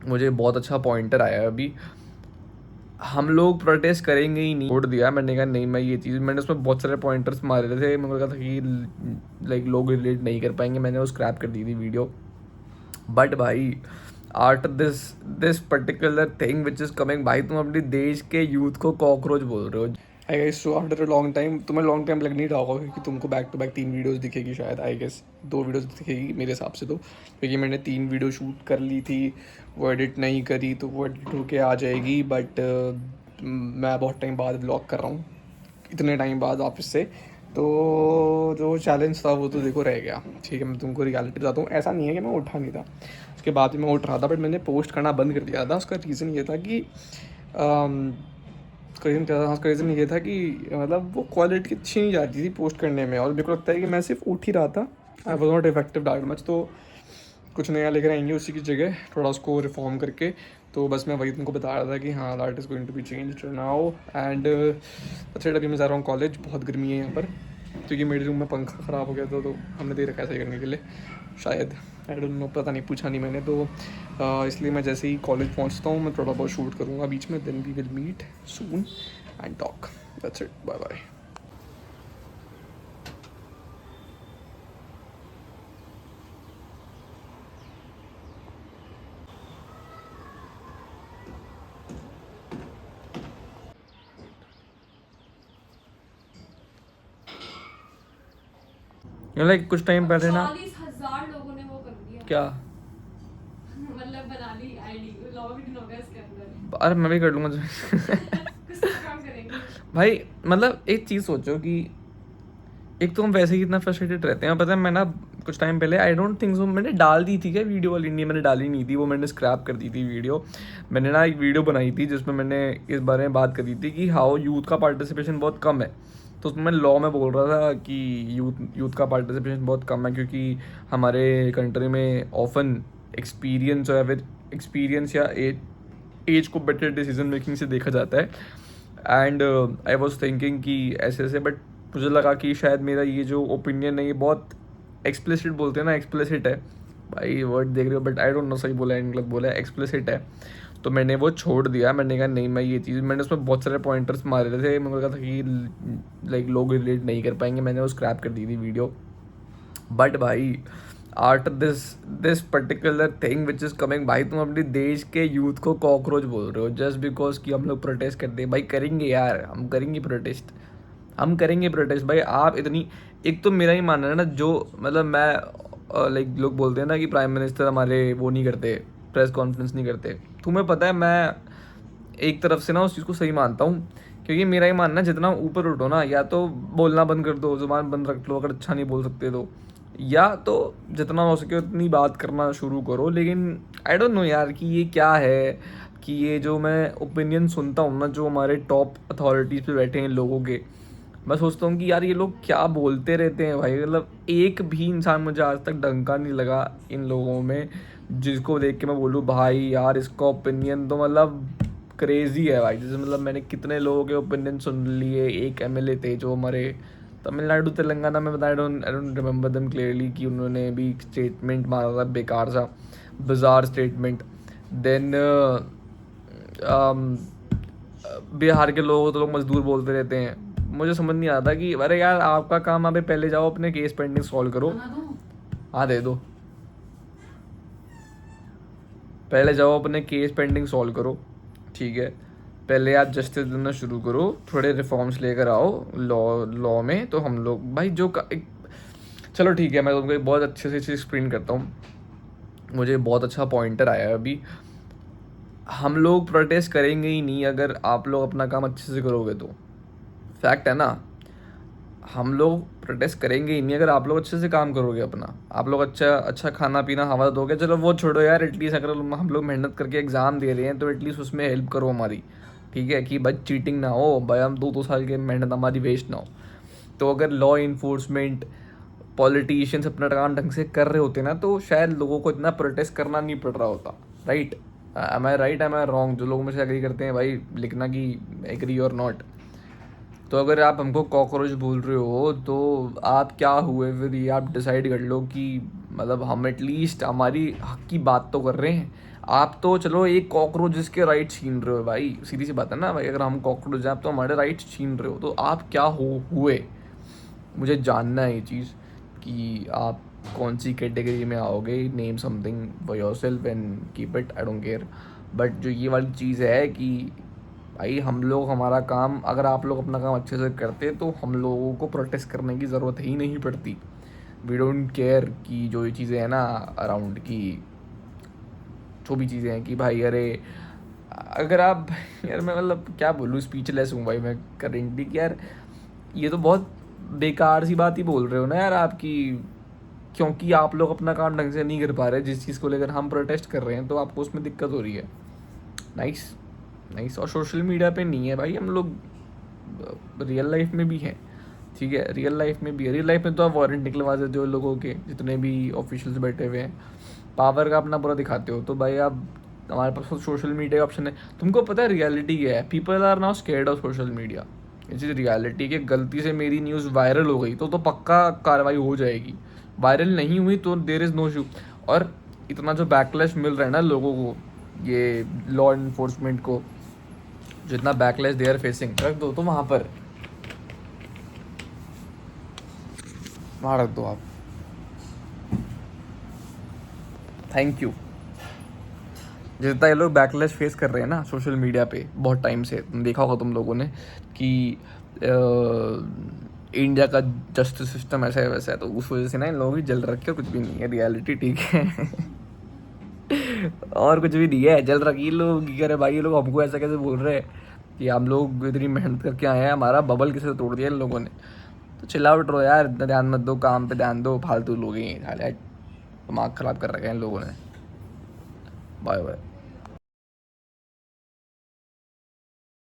मुझे बहुत अच्छा पॉइंटर आया अभी। हम लोग प्रोटेस्ट करेंगे ही नहीं, छोड़ दिया। मैंने कहा नहीं, मैं ये चीज़, मैंने उसमें बहुत सारे पॉइंटर्स मारे थे, मुझे लगा था कि लाइक लोग रिलेट नहीं कर पाएंगे, मैंने वो स्क्रैप कर दी थी वीडियो। बट भाई after this particular thing which is coming, भाई तुम अपने देश के यूथ को कॉकरोच बोल रहे हो। I guess so after a long time, तुम्हें लॉन्ग टाइम लग नहीं रहा होगा क्योंकि तुमको बैक टू बैक 3 वीडियोस दिखेगी शायद। आई गेस 2 वीडियोस दिखेगी मेरे हिसाब से तो, क्योंकि मैंने 3 वीडियो शूट कर ली थी, वो एडिट नहीं करी तो वो एडिट होके आ जाएगी। बट मैं बहुत टाइम बाद ब्लॉग कर रहा हूँ, इतने टाइम बाद वापस से। तो जो चैलेंज था वो तो देखो रह गया। ठीक है, मैं तुमको रियलिटी बताता हूँ, ऐसा नहीं है कि मैं उठा नहीं था, उसके बाद भी मैं उठ रहा था, बट मैंने पोस्ट करना बंद कर दिया था। उसका रीज़न ये था कि उसका रीज़न क्या था, उसका रीज़न ये था कि मतलब वो क्वालिटी अच्छी नहीं जाती थी पोस्ट करने में, और मेरे को लगता है कि मैं सिर्फ उठ ही रहा था। I was not effective that much. तो कुछ नया लेकर आएंगे उसी की जगह, थोड़ा उसको रिफॉर्म करके। तो बस मैं वही तुमको बता रहा था कि हाँ, that is going to be changed now. And अच्छा, अभी मैं जा रहा हूँ कॉलेज, बहुत गर्मी है यहाँ पर, क्योंकि मेरे रूम में पंखा ख़राब हो गया था, तो हमने दे रखा है सही करने के लिए शायद। आई डोंट नो, पता नहीं, पूछा नहीं मैंने। तो इसलिए मैं जैसे ही कॉलेज पहुँचता हूँ मैं थोड़ा बहुत शूट करूँगा बीच में, then we will meet soon and talk. That's it, bye bye. Like कुछ टाइम पहले ना 40,000 लोगों ने वो कर दिया। क्या, मतलब बना ली आईडी, लॉग इन हो गया इसके अंदर। अरे मैं भी कर लूँगा कुछ तो काम करेंगे। भाई मतलब एक चीज़ सोचो कि एक तो हम वैसे ही इतना फ्रस्ट्रेटेड रहते हैं, पता है मैं ना कुछ टाइम पहले, आई डोंट थिंक सो, मैंने डाल दी थी क्या वीडियो वाली, इंडिया मैंने डाली नहीं थी, वो मैंने स्क्रैप कर दी थी वीडियो। मैंने ना एक वीडियो बनाई थी जिसमें मैंने इस बारे में बात करी थी कि हाउ यूथ का पार्टिसिपेशन बहुत कम है। तो उसमें मैं लॉ में बोल रहा था कि यूथ यूथ का पार्टिसिपेशन बहुत कम है, क्योंकि हमारे कंट्री में ऑफन एक्सपीरियंस या फिर एक्सपीरियंस या एज को बेटर डिसीजन मेकिंग से देखा जाता है। एंड आई वॉज थिंकिंग कि ऐसे ऐसे, बट मुझे लगा कि शायद मेरा ये जो ओपिनियन है ये बहुत एक्सप्लिसिट, बोलते हैं ना एक्सप्लिसिट है, भाई वर्ड देख रहे हो, बट आई डोंट नो सही बोला है गलत बोला है, एक्सप्लिसिट है। तो मैंने वो छोड़ दिया। मैंने कहा नहीं, मैं ये चीज़, मैंने उसमें बहुत सारे पॉइंटर्स मारे थे, मुझे लगा था कि लाइक लोग रिलेट नहीं कर पाएंगे, मैंने वो स्क्रैप कर दी थी वीडियो। बट भाई after this particular thing which is coming, भाई तुम अपने देश के यूथ को कॉकरोच बोल रहे हो जस्ट बिकॉज कि हम लोग प्रोटेस्ट करते हैं। भाई करेंगे यार, हम करेंगे प्रोटेस्ट, हम करेंगे प्रोटेस्ट भाई। आप इतनी, एक तो मेरा ही मानना है ना, जो मतलब मैं लाइक लोग बोलते हैं ना कि प्राइम मिनिस्टर हमारे वो नहीं करते, प्रेस कॉन्फ्रेंस नहीं करते। तुम्हें पता है मैं एक तरफ से ना उस चीज़ को सही मानता हूँ, क्योंकि मेरा ही मानना है जितना ऊपर उठो ना, या तो बोलना बंद कर दो, जुबान बंद रख लो अगर अच्छा नहीं बोल सकते तो, या तो जितना हो सके उतनी बात करना शुरू करो। लेकिन आई डोंट नो यार कि ये क्या है, कि ये जो मैं ओपिनियन सुनता हूँ ना, जो हमारे टॉप अथॉरिटीज़ पे बैठे हैं लोगों के, मैं सोचता हूँ कि यार ये लोग क्या बोलते रहते हैं भाई। मतलब एक भी इंसान मुझे आज तक डंका नहीं लगा इन लोगों में जिसको देख के मैं बोलूँ भाई यार इसका ओपिनियन तो मतलब क्रेजी है भाई। जैसे मतलब मैंने कितने लोगों के ओपिनियन सुन लिए। एक एमएलए थे जो हमारे तमिलनाडु तेलंगाना में, बता, I don't remember them clearly, कि उन्होंने भी स्टेटमेंट मारा था बेकार सा, बाजार स्टेटमेंट। देन बिहार के लोग तो लोग मजदूर बोलते रहते हैं। मुझे समझ नहीं आता कि अरे यार आपका काम, अभी पहले जाओ अपने केस पेंडिंग सॉल्व करो। हाँ दे दो, पहले जाओ अपने केस पेंडिंग सॉल्व करो, ठीक है। पहले आप जस्टिस देना शुरू करो, थोड़े रिफॉर्म्स लेकर आओ लॉ लॉ में, तो हम लोग भाई चलो ठीक है, मैं तुमको एक बहुत अच्छे से चीज़ एक्सप्लेन करता हूँ। मुझे बहुत अच्छा पॉइंटर आया है अभी। हम लोग प्रोटेस्ट करेंगे ही नहीं अगर आप लोग अपना काम अच्छे से करोगे तो, फैक्ट है ना। हम लोग प्रोटेस्ट करेंगे ही नहीं अगर आप लोग अच्छे से काम करोगे अपना। आप लोग अच्छा अच्छा खाना पीना हवा दोगे, चलो वो छोड़ो यार, एटलीस्ट अगर हम लोग मेहनत करके एग्ज़ाम दे रहे हैं तो एटलीस्ट उसमें हेल्प करो हमारी, ठीक है, कि भाई चीटिंग ना हो भाई, हम 2 2 साल की मेहनत हमारी वेस्ट ना हो। तो अगर लॉ इन्फोर्समेंट पॉलिटिशियंस अपना काम ढंग से कर रहे होते ना, तो शायद लोगों को इतना प्रोटेस्ट करना नहीं पड़ रहा होता। Right, am I wrong? जो लोग मुझसे एग्री करते हैं भाई लिखना कि एग्री और नॉट। तो अगर आप हमको कॉकरोच बोल रहे हो तो आप क्या हुए फिर, ये आप डिसाइड कर लो कि मतलब हम एटलीस्ट हमारी हक की बात तो कर रहे हैं। आप तो चलो एक कॉकरोच के राइट छीन रहे हो भाई, सीधी सी बात है ना भाई, अगर हम कॉकरोच हैं आप तो हमारे राइट छीन रहे हो, तो आप क्या हुए, मुझे जानना है ये चीज़ कि आप कौन सी कैटेगरी में आओगे। Name something for your self and keep it, I don't care. But जो ये वाली चीज़ है कि भाई हम लोग हमारा काम, अगर आप लोग अपना काम अच्छे से करते तो हम लोगों को प्रोटेस्ट करने की ज़रूरत ही नहीं पड़ती। वी डोंट केयर कि जो ये चीज़ें हैं ना अराउंड की, जो भी चीज़ें हैं कि भाई अरे अगर आप यार मैं मतलब क्या बोलूँ, स्पीचलेस हूँ भाई मैं करेंटली कि यार ये तो बहुत बेकार सी बात ही बोल रहे हो ना यार आपकी, क्योंकि आप लोग अपना काम ढंग से नहीं कर पा रहे जिस चीज़ को लेकर हम प्रोटेस्ट कर रहे हैं, तो आपको उसमें दिक्कत हो रही है। Nice nice. और सोशल मीडिया पे नहीं है भाई, हम लोग रियल लाइफ में भी हैं, ठीक है, रियल लाइफ में भी है। रियल लाइफ में तो आप वारंट निकलवा देते हो लोगों के, जितने भी ऑफिशियल्स बैठे हुए हैं, पावर का अपना पूरा दिखाते हो, तो भाई आप हमारे पास सोशल मीडिया का ऑप्शन है। तुमको पता है रियलिटी क्या है, people are now scared of social media. ये चीज़ रियलिटी कि गलती से मेरी न्यूज़ वायरल हो गई तो पक्का कार्रवाई हो जाएगी, वायरल नहीं हुई तो देर इज़ नो इशू। और इतना जो बैकलैश मिल रहा है ना लोगों को, ये लॉ इन्फोर्समेंट को, जितना बैकलैश दे आर फेसिंग, रख दो तो वहाँ पर, वहाँ रख दो आप। Thank you. जितना ये लोग बैकलैश फेस कर रहे हैं ना सोशल मीडिया पे बहुत टाइम से, देखा होगा तुम लोगों ने कि इंडिया का जस्टिस सिस्टम ऐसा है वैसा है, तो उस वजह से ना इन लोगों की जल रखी है, कुछ भी नहीं है रियलिटी, ठीक है। और कुछ भी नहीं है, जल रखी लोग की करे भाई, ये लोग हमको ऐसा कैसे बोल रहे हैं कि हम लोग इतनी मेहनत करके आए हैं, हमारा बबल किसे तोड़ दिया इन लोगों ने। तो चिल आउट रहो यार, इतना ध्यान मत दो, काम पे ध्यान दो, फालतू लोग ही साले दिमाग ख़राब कर रखा है इन लोगों ने। Bye bye.